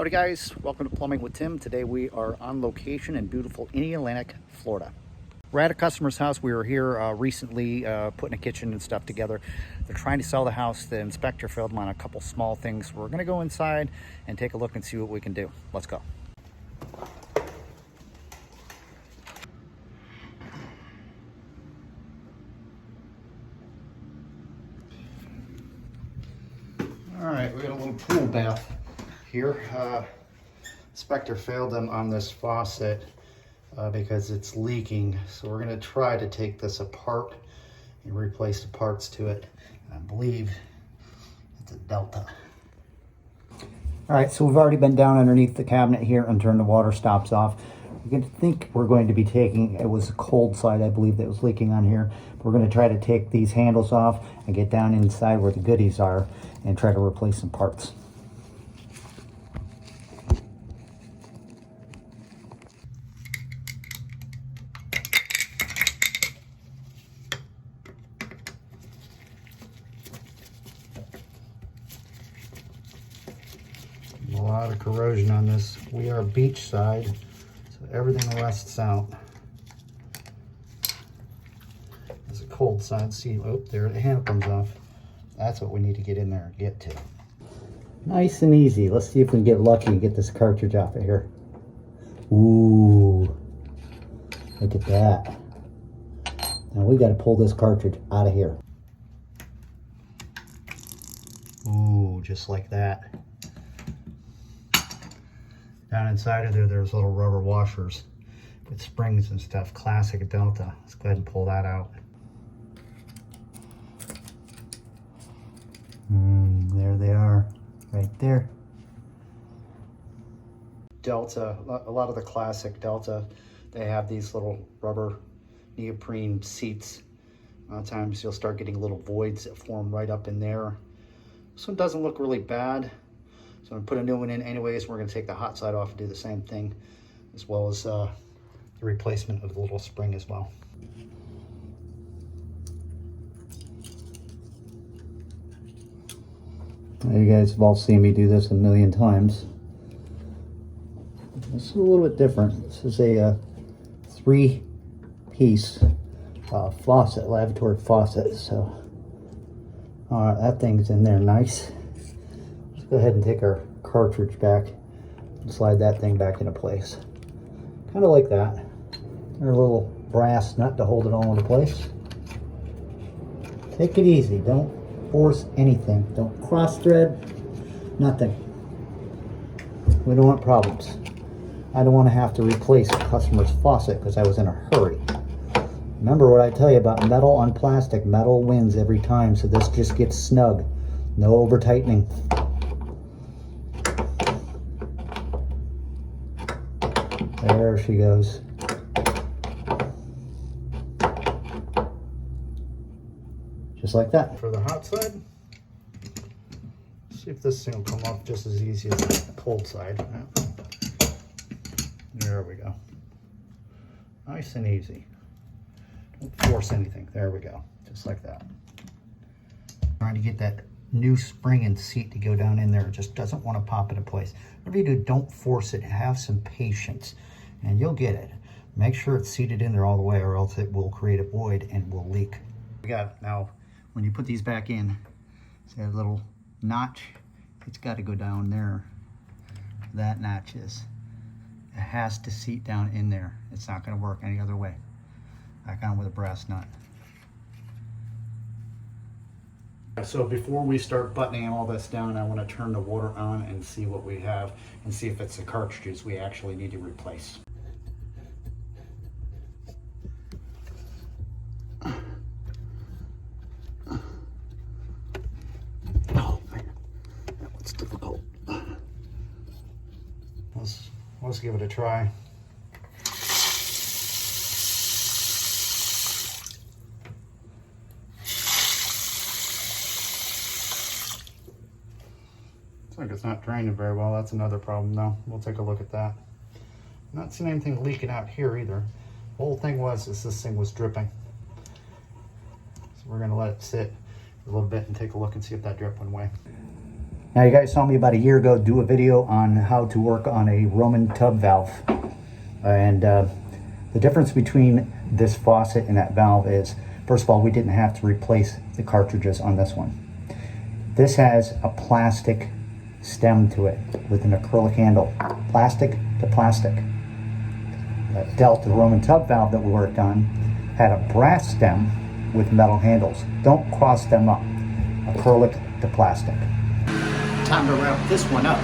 Howdy guys, welcome to Plumbing with Tim. Today we are on location in beautiful Indian-Atlantic, Florida. We're at a customer's house. We were here recently putting a kitchen and stuff together. They're trying to sell the house. The inspector failed them on a couple small things. We're gonna go inside and take a look and see what we can do. Let's go. All right, we got a little pool bath here. Inspector failed them on this faucet because it's leaking. So we're gonna try to take this apart and replace the parts to it. I believe it's a Delta. All right, so we've already been down underneath the cabinet here and turned the water stops off. We're going to be taking, it was a cold side, I believe, that was leaking on here. We're going to try to take these handles off and get down inside where the goodies are and try to replace some parts. A lot of corrosion on this. We are beachside, so everything rusts out. There's a cold side. See, oh, there the handle comes off. That's what we need to get in there and get to. Nice and easy. Let's see if we can get lucky and get this cartridge off of here. Ooh, look at that. Now we got to pull this cartridge out of here. Ooh, just like that. Down inside of there, there's little rubber washers with springs and stuff. Classic Delta. Let's go ahead and pull that out. There they are, right there. Delta, a lot of the classic Delta, they have these little rubber neoprene seats. A lot of times you'll start getting little voids that form right up in there. This one doesn't look really bad. So I'm going to put a new one in anyways. We're going to take the hot side off and do the same thing, as well as the replacement of the little spring as well. You guys have all seen me do this a million times. This is a little bit different. This is a three-piece faucet, lavatory faucet. So, all right, that thing's in there nice. Go ahead and take our cartridge back and slide that thing back into place. Kind of like that. There's a little brass nut to hold it all into place. Take it easy. Don't force anything. Don't cross thread. Nothing. We don't want problems. I don't want to have to replace a customer's faucet because I was in a hurry. Remember what I tell you about metal on plastic. Metal wins every time, so this just gets snug. No over tightening. There she goes. Just like that. For the hot side, see if this thing will come off just as easy as the cold side. There we go. Nice and easy. Don't force anything. There we go. Just like that. Trying to get that new spring and seat to go down in there. It just doesn't want to pop into place. Whatever you do, don't force it. Have some patience and you'll get it. Make sure it's seated in there all the way or else it will create a void and will leak. We got it. Now, when you put these back in, see that little notch? It's got to go down there. That notch is. It has to seat down in there. It's not going to work any other way. Back on with a brass nut. So before we start buttoning all this down, I want to turn the water on and see what we have and see if it's the cartridges we actually need to replace. Oh man, that one's difficult. Let's give it a try. Like it's not draining very well. That's another problem though. We'll take a look at that. Not seeing anything leaking out here either. The whole thing was this thing was dripping. So we're gonna let it sit a little bit and take a look and see if that drip went away. Now you guys saw me about a year ago do a video on how to work on a Roman tub valve. And the difference between this faucet and that valve is, first of all, we didn't have to replace the cartridges on this one. This has a plastic stem to it with an acrylic handle, plastic to plastic. That Delta Roman tub valve that we worked on had a brass stem with metal handles. Don't cross them up. Acrylic to plastic. Time to wrap this one up.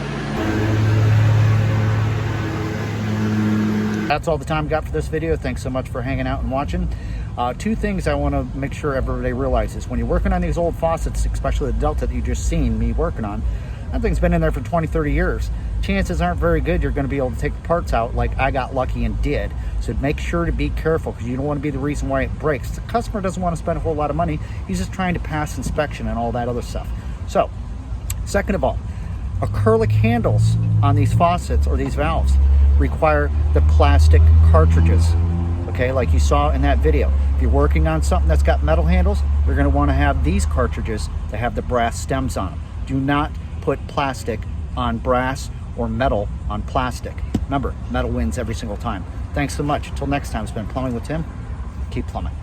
That's all the time we got for this video. Thanks so much for hanging out and watching. Two things I want to make sure everybody realizes. When you're working on these old faucets, especially the Delta that you just seen me working on, that thing's been in there for 20, 30 years. Chances aren't very good you're going to be able to take the parts out like I got lucky and did. So make sure to be careful, because you don't want to be the reason why it breaks. The customer doesn't want to spend a whole lot of money. He's just trying to pass inspection and all that other stuff. So, second of all, acrylic handles on these faucets or these valves require the plastic cartridges. Okay, like you saw in that video. If you're working on something that's got metal handles, you're going to want to have these cartridges that have the brass stems on them. Do not put plastic on brass or metal on plastic. Remember, metal wins every single time. Thanks so much. Until next time, it's been Plumbing with Tim. Keep plumbing.